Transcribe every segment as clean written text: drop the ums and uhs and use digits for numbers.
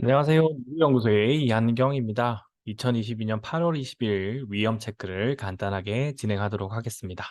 안녕하세요. 연구소의 이한경입니다. 2022년 8월 20일 위험 체크를 간단하게 진행하도록 하겠습니다.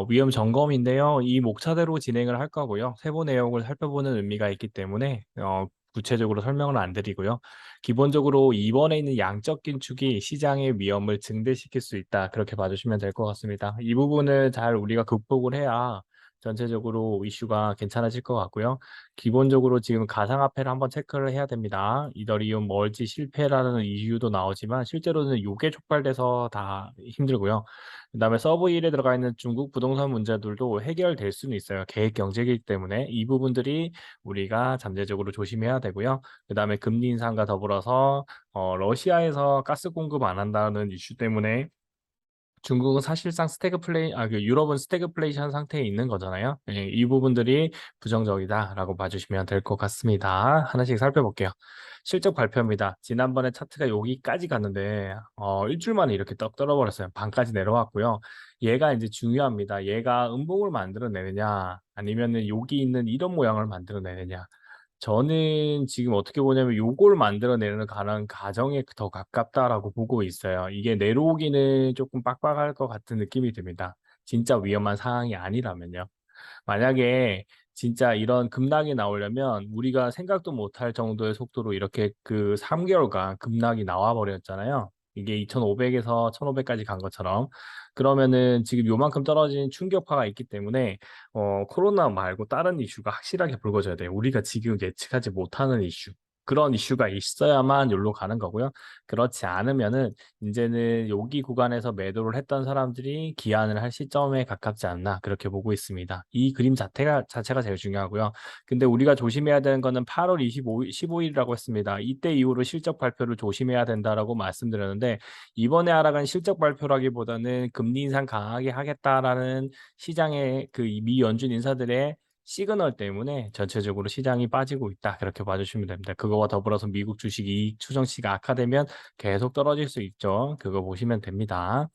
위험 점검인데요. 이 목차대로 진행을 할 거고요. 세부 내용을 살펴보는 의미가 있기 때문에 구체적으로 설명을 안 드리고요. 기본적으로 이번에 있는 양적 긴축이 시장의 위험을 증대시킬 수 있다. 그렇게 봐주시면 될 것 같습니다. 이 부분을 잘 우리가 극복을 해야 전체적으로 이슈가 괜찮아질 것 같고요. 기본적으로 지금 가상화폐를 한번 체크를 해야 됩니다. 이더리움 멀지 실패라는 이유도 나오지만 실제로는 요게 촉발돼서 다 힘들고요. 그다음에 서브 1에 들어가 있는 중국 부동산 문제들도 해결될 수는 있어요. 계획 경제이기 때문에 이 부분들이 우리가 잠재적으로 조심해야 되고요. 그다음에 금리 인상과 더불어서 러시아에서 가스 공급 안 한다는 이슈 때문에 중국은 사실상 유럽은 스태그플레이션 상태에 있는 거잖아요. 예, 이 부분들이 부정적이다라고 봐주시면 될 것 같습니다. 하나씩 살펴볼게요. 실적 발표입니다. 지난번에 차트가 여기까지 갔는데 일주일 만에 이렇게 떡 떨어버렸어요. 반까지 내려왔고요. 얘가 이제 중요합니다. 얘가 음봉을 만들어내느냐 아니면은 여기 있는 이런 모양을 만들어내느냐. 저는 지금 어떻게 보냐면 요걸 만들어내는 가정에 더 가깝다라고 보고 있어요. 이게 내려오기는 조금 빡빡할 것 같은 느낌이 듭니다. 진짜 위험한 상황이 아니라면요. 만약에 진짜 이런 급락이 나오려면 우리가 생각도 못할 정도의 속도로 이렇게 그 3개월간 급락이 나와 버렸잖아요. 이게 2,500에서 1,500까지 간 것처럼. 그러면은 지금 요만큼 떨어진 충격파가 있기 때문에 코로나 말고 다른 이슈가 확실하게 불거져야 돼요. 우리가 지금 예측하지 못하는 이슈. 그런 이슈가 있어야만 여기로 가는 거고요. 그렇지 않으면은 이제는 여기 구간에서 매도를 했던 사람들이 기한을 할 시점에 가깝지 않나 그렇게 보고 있습니다. 이 그림 자체가 제일 중요하고요. 근데 우리가 조심해야 되는 거는 8월 15일이라고 했습니다. 이때 이후로 실적 발표를 조심해야 된다라고 말씀드렸는데 이번에 알아간 실적 발표라기보다는 금리 인상 강하게 하겠다라는 시장의 그 미 연준 인사들의 시그널 때문에 전체적으로 시장이 빠지고 있다. 그렇게 봐주시면 됩니다. 그거와 더불어서 미국 주식 이익 추정치가 악화되면 계속 떨어질 수 있죠. 그거 보시면 됩니다.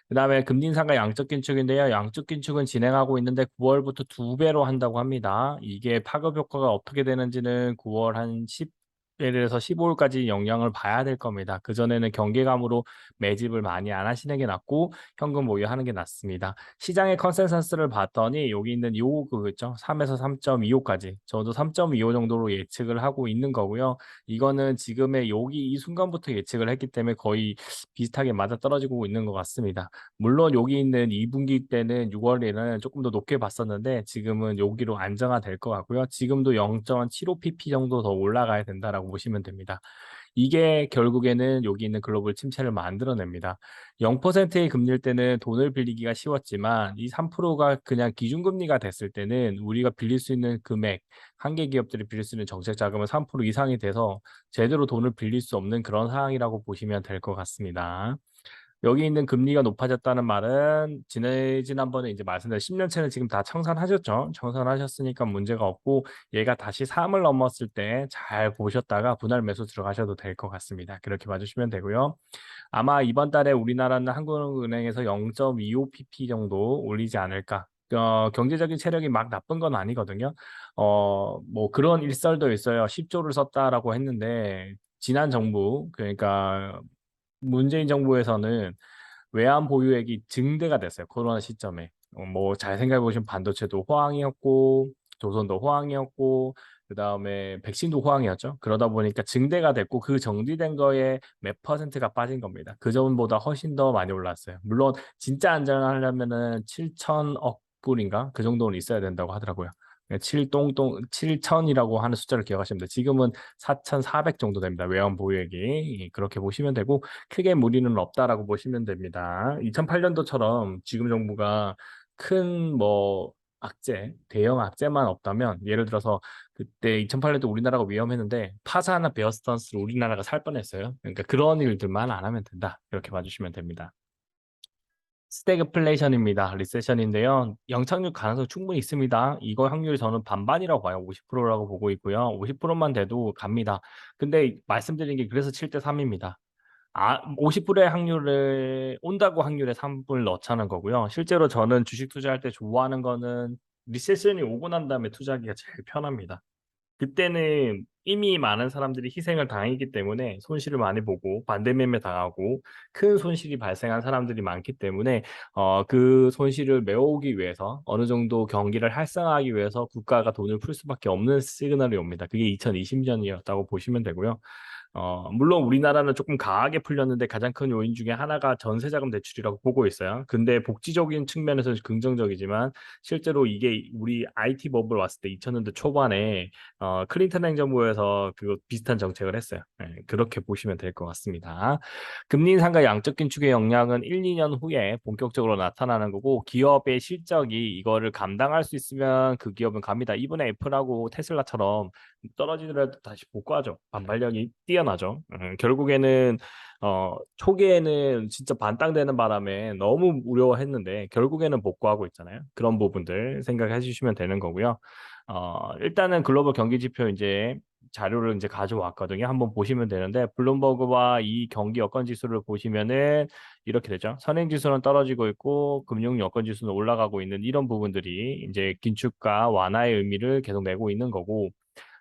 그다음에 금리 인상과 양적 긴축인데요. 양적 긴축은 진행하고 있는데 9월부터 두 배로 한다고 합니다. 이게 파급 효과가 어떻게 되는지는 9월 한 10, 예를 들어서 15일까지 영향을 봐야 될 겁니다. 그전에는 경계감으로 매집을 많이 안 하시는 게 낫고 현금 보유하는 게 낫습니다. 시장의 컨센서스를 봤더니 여기 있는 요 그거죠. 3에서 3.25까지. 저도 3.25 정도로 예측을 하고 있는 거고요. 이거는 지금의 여기 이 순간부터 예측을 했기 때문에 거의 비슷하게 맞아떨어지고 있는 것 같습니다. 물론 여기 있는 2분기 때는 6월에는 조금 더 높게 봤었는데 지금은 여기로 안정화될 것 같고요. 지금도 0.75pp 정도 더 올라가야 된다라고 보시면 됩니다. 이게 결국에는 여기 있는 글로벌 침체를 만들어냅니다. 0%의 금리일 때는 돈을 빌리기가 쉬웠지만 이 3%가 그냥 기준금리가 됐을 때는 우리가 빌릴 수 있는 금액, 한계 기업들이 빌릴 수 있는 정책 자금은 3% 이상이 돼서 제대로 돈을 빌릴 수 없는 그런 상황이라고 보시면 될 것 같습니다. 여기 있는 금리가 높아졌다는 말은 지난번에 이제 말씀드린 10년채는 지금 다 청산하셨죠. 청산하셨으니까 문제가 없고 얘가 다시 3을 넘었을 때 잘 보셨다가 분할 매수 들어가셔도 될 것 같습니다. 그렇게 봐주시면 되고요. 아마 이번 달에 우리나라는 한국은행에서 0.25pp 정도 올리지 않을까. 경제적인 체력이 막 나쁜 건 아니거든요. 뭐 그런 일설도 있어요. 10조를 썼다라고 했는데 지난 정부 그러니까 문재인 정부에서는 외환 보유액이 증대가 됐어요. 코로나 시점에. 뭐 잘 생각해 보시면 반도체도 호황이었고 조선도 호황이었고 그다음에 백신도 호황이었죠. 그러다 보니까 증대가 됐고 그 정지된 거에 몇 퍼센트가 빠진 겁니다. 그 전보다 훨씬 더 많이 올랐어요. 물론 진짜 안전하려면은 7천억 불인가? 그 정도는 있어야 된다고 하더라고요. 7천이라고 하는 숫자를 기억하시면 돼요. 지금은 4,400 정도 됩니다. 외환 보유액이. 예, 그렇게 보시면 되고 크게 무리는 없다라고 보시면 됩니다. 2008년도처럼 지금 정부가 큰 뭐 대형 악재만 없다면 예를 들어서 그때 2008년도 우리나라가 위험했는데 파사나 베어스턴스를 우리나라가 살 뻔했어요. 그러니까 그런 일들만 안 하면 된다. 이렇게 봐주시면 됩니다. 스태그플레이션입니다. 리세션인데요. 영착륙 가능성 충분히 있습니다. 이거 확률이 저는 반반이라고 봐요. 50%라고 보고 있고요. 50%만 돼도 갑니다. 근데 말씀드린 게 그래서 7대 3입니다. 50%의 확률을 온다고 확률에 3분을 넣자는 거고요. 실제로 저는 주식 투자할 때 좋아하는 거는 리세션이 오고 난 다음에 투자하기가 제일 편합니다. 그때는 이미 많은 사람들이 희생을 당했기 때문에 손실을 많이 보고 반대매매 당하고 큰 손실이 발생한 사람들이 많기 때문에 그 손실을 메우기 위해서 어느 정도 경기를 활성화하기 위해서 국가가 돈을 풀 수밖에 없는 시그널이 옵니다. 그게 2020년이었다고 보시면 되고요. 물론 우리나라는 조금 강하게 풀렸는데 가장 큰 요인 중에 하나가 전세자금 대출이라고 보고 있어요. 근데 복지적인 측면에서 긍정적이지만 실제로 이게 우리 IT 버블 왔을 때 2000년대 초반에 클린턴 행정부에서 그 비슷한 정책을 했어요. 네, 그렇게 보시면 될 것 같습니다. 금리 인상과 양적 긴축의 영향은 1, 2년 후에 본격적으로 나타나는 거고 기업의 실적이 이거를 감당할 수 있으면 그 기업은 갑니다. 이번에 애플하고 테슬라처럼 떨어지더라도 다시 복구하죠. 반발력이 뛰어나죠. 결국에는 초기에는 진짜 반땅되는 바람에 너무 우려했는데 결국에는 복구하고 있잖아요. 그런 부분들 생각해 주시면 되는 거고요. 일단은 글로벌 경기 지표 이제 자료를 이제 가져왔거든요. 한번 보시면 되는데 블룸버그와 이 경기 여건 지수를 보시면은 이렇게 되죠. 선행 지수는 떨어지고 있고 금융 여건 지수는 올라가고 있는 이런 부분들이 이제 긴축과 완화의 의미를 계속 내고 있는 거고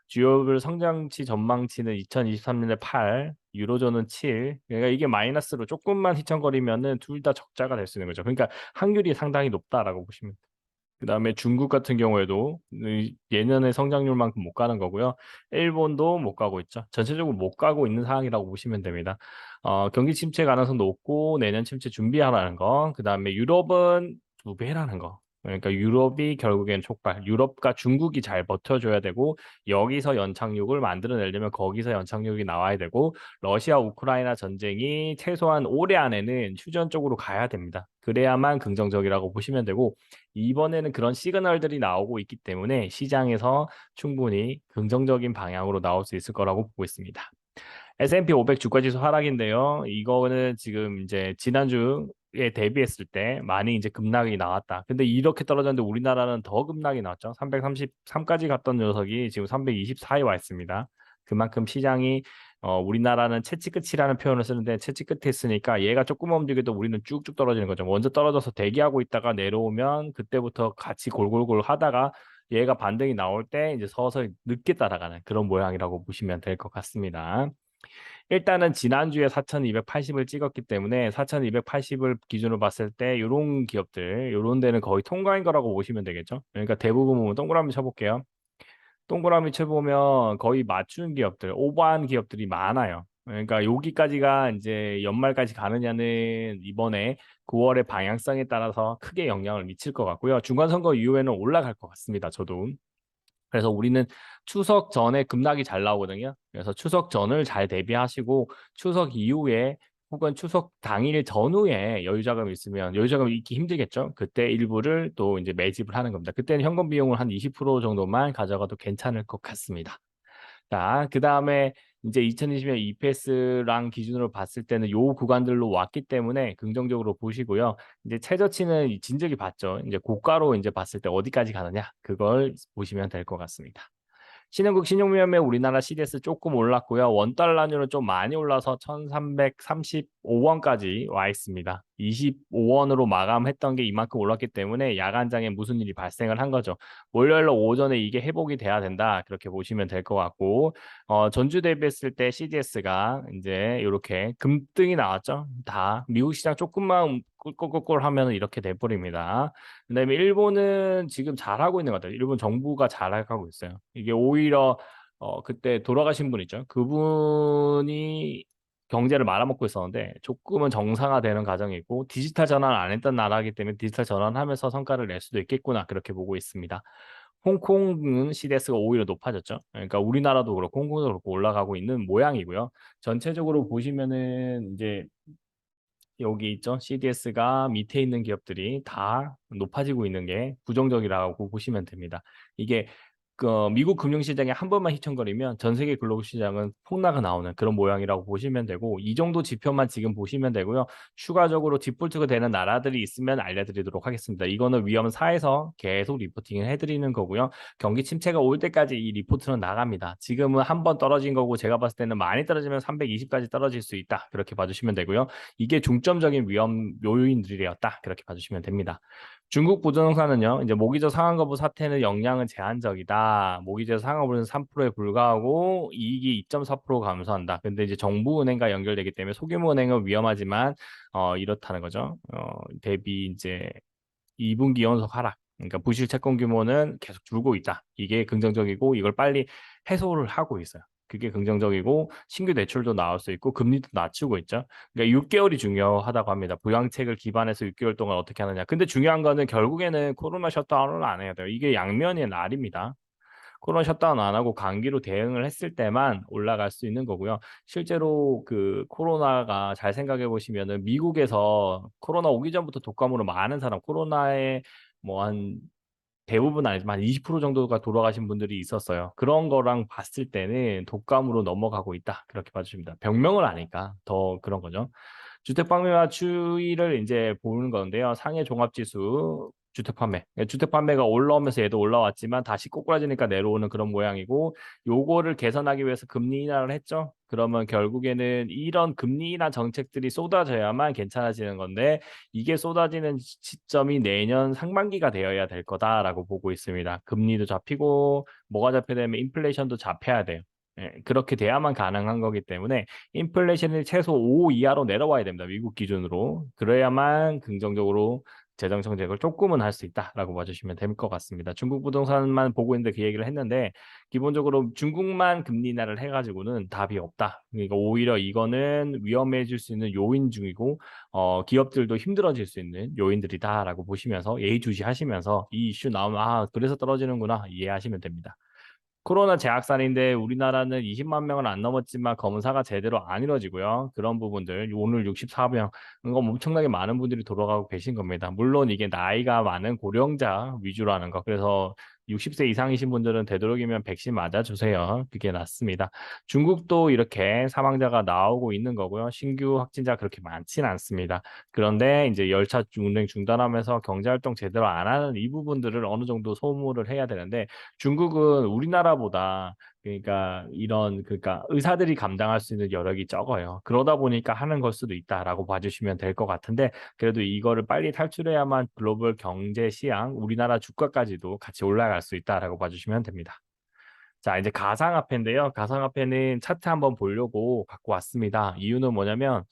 주요별 성장치 전망치는 2023년에 8, 유로존은 7. 그러니까 이게 마이너스로 조금만 휘청거리면은 둘 다 적자가 될 수 있는 거죠. 그러니까 확률이 상당히 높다라고 보시면 돼요. 그다음에 중국 같은 경우에도 예년의 성장률만큼 못 가는 거고요. 일본도 못 가고 있죠. 전체적으로 못 가고 있는 상황이라고 보시면 됩니다. 경기 침체 가능성 높고 내년 침체 준비하라는 거. 그다음에 유럽은 두 배라는 거. 그러니까 유럽이 결국엔 촉발. 유럽과 중국이 잘 버텨줘야 되고 여기서 연착륙을 만들어내려면 거기서 연착륙이 나와야 되고 러시아 우크라이나 전쟁이 최소한 올해 안에는 휴전 쪽으로 가야 됩니다. 그래야만 긍정적이라고 보시면 되고 이번에는 그런 시그널들이 나오고 있기 때문에 시장에서 충분히 긍정적인 방향으로 나올 수 있을 거라고 보고 있습니다. S&P 500 주가지수 하락인데요. 이거는 지금 이제 지난주에 대비했을 때 많이 이제 급락이 나왔다. 근데 이렇게 떨어졌는데 우리나라는 더 급락이 나왔죠. 333까지 갔던 녀석이 지금 324에 와 있습니다. 그만큼 시장이 우리나라는 채찍 끝이라는 표현을 쓰는데 채찍 끝에 있으니까 얘가 조금 움직여도 우리는 쭉쭉 떨어지는 거죠. 먼저 떨어져서 대기하고 있다가 내려오면 그때부터 같이 골골골 하다가 얘가 반등이 나올 때 이제 서서히 늦게 따라가는 그런 모양이라고 보시면 될 것 같습니다. 일단은 지난주에 4,280을 찍었기 때문에 4,280을 기준으로 봤을 때 이런 기업들, 이런 데는 거의 통과인 거라고 보시면 되겠죠. 그러니까 대부분 보면 동그라미 쳐볼게요. 동그라미 쳐보면 거의 맞춘 기업들, 오버한 기업들이 많아요. 그러니까 여기까지가 이제 연말까지 가느냐는 이번에 9월의 방향성에 따라서 크게 영향을 미칠 것 같고요. 중간선거 이후에는 올라갈 것 같습니다. 저도. 그래서 우리는 추석 전에 급락이 잘 나오거든요. 그래서 추석 전을 잘 대비하시고 추석 이후에 혹은 추석 당일 전후에 여유자금이 있으면 여유자금이 있기 힘들겠죠. 그때 일부를 또 이제 매집을 하는 겁니다. 그때는 현금 비용을 한 20% 정도만 가져가도 괜찮을 것 같습니다. 자, 그 다음에 이제 2020년 EPS랑 기준으로 봤을 때는 요 구간들로 왔기 때문에 긍정적으로 보시고요. 이제 최저치는 진즉이 봤죠. 이제 고가로 이제 봤을 때 어디까지 가느냐 그걸 보시면 될 것 같습니다. 신흥국 신용위험회 우리나라 CDS 조금 올랐고요. 원달러율은 좀 많이 올라서 1335원까지 와 있습니다. 25원으로 마감했던 게 이만큼 올랐기 때문에 야간장에 무슨 일이 발생을 한 거죠. 월요일 오전에 이게 회복이 돼야 된다. 그렇게 보시면 될 것 같고 전주 대비했을 때 CDS가 이제 이렇게 금등이 나왔죠. 다 미국 시장 조금만 꿀꿀꿀꿀 하면 이렇게 돼버립니다. 그다음에 일본은 지금 잘하고 있는 것 같아요. 일본 정부가 잘하고 있어요. 이게 오히려 그때 돌아가신 분 있죠. 그분이 경제를 말아먹고 있었는데 조금은 정상화되는 과정이 있고 디지털 전환을 안 했던 나라이기 때문에 디지털 전환하면서 성과를 낼 수도 있겠구나 그렇게 보고 있습니다. 홍콩은 CDS가 오히려 높아졌죠. 그러니까 우리나라도 그렇고 홍콩도 그렇고 올라가고 있는 모양이고요. 전체적으로 보시면은 이제 여기 있죠. CDS가 밑에 있는 기업들이 다 높아지고 있는 게 부정적이라고 보시면 됩니다. 이게 미국 금융시장에 한 번만 휘청거리면 전 세계 글로벌 시장은 폭락이 나오는 그런 모양이라고 보시면 되고 이 정도 지표만 지금 보시면 되고요. 추가적으로 디폴트가 되는 나라들이 있으면 알려드리도록 하겠습니다. 이거는 위험사에서 계속 리포팅을 해드리는 거고요. 경기 침체가 올 때까지 이 리포트는 나갑니다. 지금은 한 번 떨어진 거고 제가 봤을 때는 많이 떨어지면 320까지 떨어질 수 있다. 그렇게 봐주시면 되고요. 이게 중점적인 위험 요인들이었다. 그렇게 봐주시면 됩니다. 중국 부동산은요, 이제 모기지 상한 거부 사태는 영향은 제한적이다. 모기지 상한 거부는 3%에 불과하고 이익이 2.4% 감소한다. 근데 이제 정부 은행과 연결되기 때문에 소규모 은행은 위험하지만 이렇다는 거죠. 대비 이제 2분기 연속 하락. 그러니까 부실 채권 규모는 계속 줄고 있다. 이게 긍정적이고 이걸 빨리 해소를 하고 있어요. 그게 긍정적이고 신규 대출도 나올 수 있고 금리도 낮추고 있죠. 그러니까 6개월이 중요하다고 합니다. 부양책을 기반해서 6개월 동안 어떻게 하느냐. 근데 중요한 거는 결국에는 코로나 셧다운을 안 해야 돼요. 이게 양면의 날입니다. 코로나 셧다운 안 하고 감기로 대응을 했을 때만 올라갈 수 있는 거고요. 실제로 그 코로나가 잘 생각해 보시면은 미국에서 코로나 오기 전부터 독감으로 많은 사람, 코로나에 뭐 한 대부분 아니지만 한 20% 정도가 돌아가신 분들이 있었어요. 그런 거랑 봤을 때는 독감으로 넘어가고 있다. 그렇게 봐주십니다. 병명을 아니까 더 그런 거죠. 주택 판매와 추이를 이제 보는 건데요. 상해 종합지수 주택 판매. 주택 판매가 올라오면서 얘도 올라왔지만 다시 꼬꾸라지니까 내려오는 그런 모양이고 요거를 개선하기 위해서 금리 인하를 했죠. 그러면 결국에는 이런 금리 인하 정책들이 쏟아져야만 괜찮아지는 건데 이게 쏟아지는 시점이 내년 상반기가 되어야 될 거다라고 보고 있습니다. 금리도 잡히고 뭐가 잡혀야 되면 인플레이션도 잡혀야 돼요. 예, 그렇게 돼야만 가능한 거기 때문에 인플레이션이 최소 5 이하로 내려와야 됩니다. 미국 기준으로. 그래야만 긍정적으로 재정 정책을 조금은 할 수 있다라고 봐주시면 될 것 같습니다. 중국 부동산만 보고 있는데 그 얘기를 했는데 기본적으로 중국만 금리 인하를 해가지고는 답이 없다. 그러니까 오히려 이거는 위험해질 수 있는 요인 중이고 기업들도 힘들어질 수 있는 요인들이다라고 보시면서 예의주시하시면서 이 이슈 나오면 아 그래서 떨어지는구나 이해하시면 됩니다. 코로나 재확산인데 우리나라는 20만 명은 안 넘었지만 검사가 제대로 안 이루어지고요. 그런 부분들 오늘 64명 이거 엄청나게 많은 분들이 돌아가고 계신 겁니다. 물론 이게 나이가 많은 고령자 위주라는 거. 그래서 60세 이상이신 분들은 되도록이면 백신 맞아주세요. 그게 낫습니다. 중국도 이렇게 사망자가 나오고 있는 거고요. 신규 확진자 그렇게 많지는 않습니다. 그런데 이제 열차 운행 중단하면서 경제활동 제대로 안 하는 이 부분들을 어느 정도 소모를 해야 되는데 중국은 우리나라보다 그러니까 이런 그러니까 의사들이 감당할 수 있는 여력이 적어요. 그러다 보니까 하는 걸 수도 있다라고 봐주시면 될 것 같은데 그래도 이거를 빨리 탈출해야만 글로벌 경제 시장, 우리나라 주가까지도 같이 올라갈 수 있다라고 봐주시면 됩니다. 자, 이제 가상화폐인데요. 가상화폐는 차트 한번 보려고 갖고 왔습니다. 이유는 뭐냐면,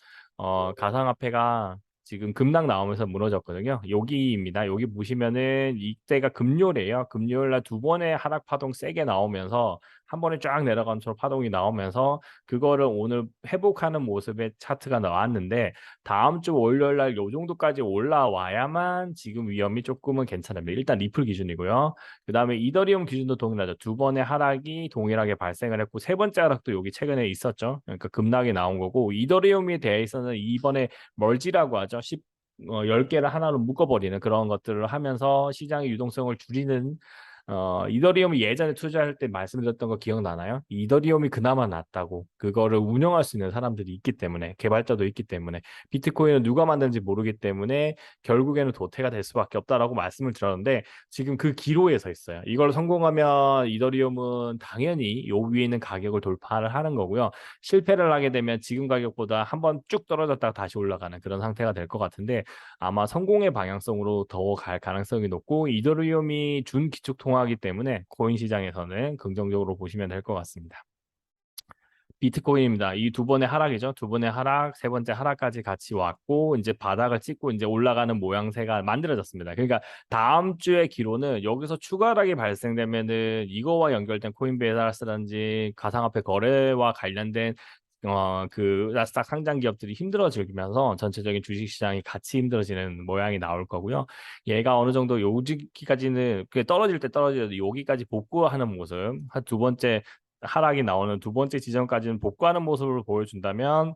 가상화폐가 지금 급락 나오면서 무너졌거든요. 여기입니다. 여기 보시면은 이때가 금요일이에요. 금요일 날 두 번의 하락 파동 세게 나오면서 한 번에 쫙 내려가는 파동이 나오면서 그거를 오늘 회복하는 모습의 차트가 나왔는데 다음 주 월요일 날 요 정도까지 올라와야만 지금 위험이 조금은 괜찮습니다. 일단 리플 기준이고요. 그 다음에 이더리움 기준도 동일하죠. 두 번의 하락이 동일하게 발생을 했고 세 번째 하락도 여기 최근에 있었죠. 그러니까 급락이 나온 거고 이더리움에 대해서는 이번에 멀지라고 하죠. 10개를 하나로 묶어버리는 그런 것들을 하면서 시장의 유동성을 줄이는 이더리움이 예전에 투자할 때 말씀드렸던 거 기억나나요? 이더리움이 그나마 낫다고. 그거를 운영할 수 있는 사람들이 있기 때문에, 개발자도 있기 때문에, 비트코인은 누가 만든지 모르기 때문에 결국에는 도태가 될 수밖에 없다라고 말씀을 드렸는데 지금 그 기로에 서 있어요. 이걸 성공하면 이더리움은 당연히 요 위에 있는 가격을 돌파를 하는 거고요. 실패를 하게 되면 지금 가격보다 한번 쭉 떨어졌다가 다시 올라가는 그런 상태가 될 것 같은데 아마 성공의 방향성으로 더 갈 가능성이 높고 이더리움이 준 기축 통화이기 때문에 코인 시장에서는 긍정적으로 보시면 될 것 같습니다. 비트코인입니다. 이 두 번의 하락이죠. 두 번의 하락, 세 번째 하락까지 같이 왔고 이제 바닥을 찍고 이제 올라가는 모양새가 만들어졌습니다. 그러니까 다음 주의 기로는 여기서 추가 하락이 발생되면은 이거와 연결된 코인베이스라든지 가상화폐 거래와 관련된 그 나스닥 상장 기업들이 힘들어지면서 전체적인 주식 시장이 같이 힘들어지는 모양이 나올 거고요. 얘가 어느 정도 여기까지는 떨어질 때 떨어지더라도 여기까지 복구하는 모습, 한 두 번째 하락이 나오는 두 번째 지점까지는 복구하는 모습을 보여준다면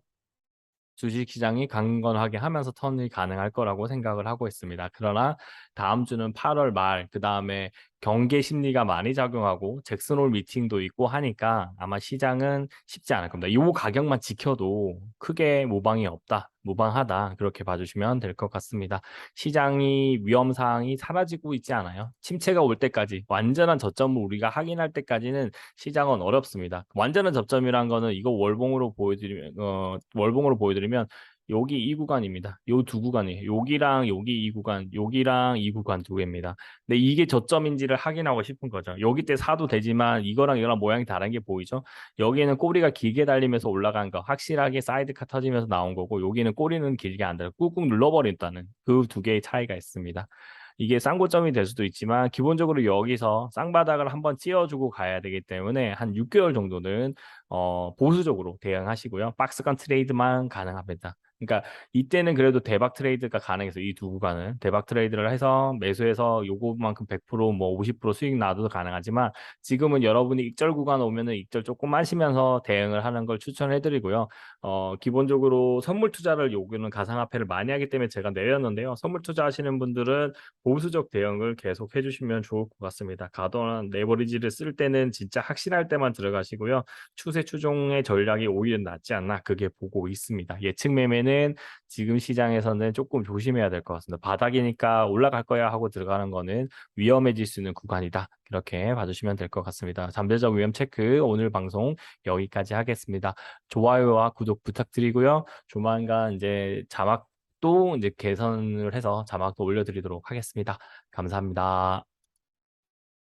주식시장이 강건하게 하면서 턴이 가능할 거라고 생각을 하고 있습니다. 그러나 다음 주는 8월 말, 그 다음에 경계 심리가 많이 작용하고 잭슨홀 미팅도 있고 하니까 아마 시장은 쉽지 않을 겁니다. 이 가격만 지켜도 크게 모방이 없다, 무방하다 그렇게 봐주시면 될 것 같습니다. 시장이 위험사항이 사라지고 있지 않아요. 침체가 올 때까지 완전한 저점을 우리가 확인할 때까지는 시장은 어렵습니다. 완전한 저점이란 거는 이거 월봉으로 보여드리면 여기 이 구간입니다. 요 두 구간이에요. 여기랑 여기 이 구간, 여기랑 이 구간 두 개입니다. 근데 이게 저점인지를 확인하고 싶은 거죠. 여기 때 사도 되지만 이거랑 이거랑 모양이 다른 게 보이죠? 여기는 꼬리가 길게 달리면서 올라간 거, 확실하게 사이드카 터지면서 나온 거고, 여기는 꼬리는 길게 안 달려 꾹꾹 눌러버린다는 그 두 개의 차이가 있습니다. 이게 쌍고점이 될 수도 있지만 기본적으로 여기서 쌍바닥을 한번 찧어주고 가야 되기 때문에 한 6개월 정도는 보수적으로 대응하시고요. 박스권 트레이드만 가능합니다. 그러니까 이때는 그래도 대박 트레이드가 가능해서 이 두 구간은 대박 트레이드를 해서 매수해서 요거만큼 100%뭐 50% 수익 나도 가능하지만 지금은 여러분이 익절 구간 오면은 익절 조금 마시면서 대응을 하는 걸 추천해 드리고요. 기본적으로 선물 투자를 요구는 가상화폐를 많이 하기 때문에 제가 내렸는데요. 선물 투자하시는 분들은 보수적 대응을 계속 해주시면 좋을 것 같습니다. 가둬한 레버리지를 쓸 때는 진짜 확실할 때만 들어가시고요. 추세 추종의 전략이 오히려 낫지 않나 그게 보고 있습니다. 예측 매매는 지금 시장에서는 조금 조심해야 될 것 같습니다. 바닥이니까 올라갈 거야 하고 들어가는 거는 위험해질 수 있는 구간이다. 이렇게 봐주시면 될 것 같습니다. 잠재적 위험 체크 오늘 방송 여기까지 하겠습니다. 좋아요와 구독 부탁드리고요. 조만간 이제 자막도 이제 개선을 해서 자막도 올려드리도록 하겠습니다. 감사합니다.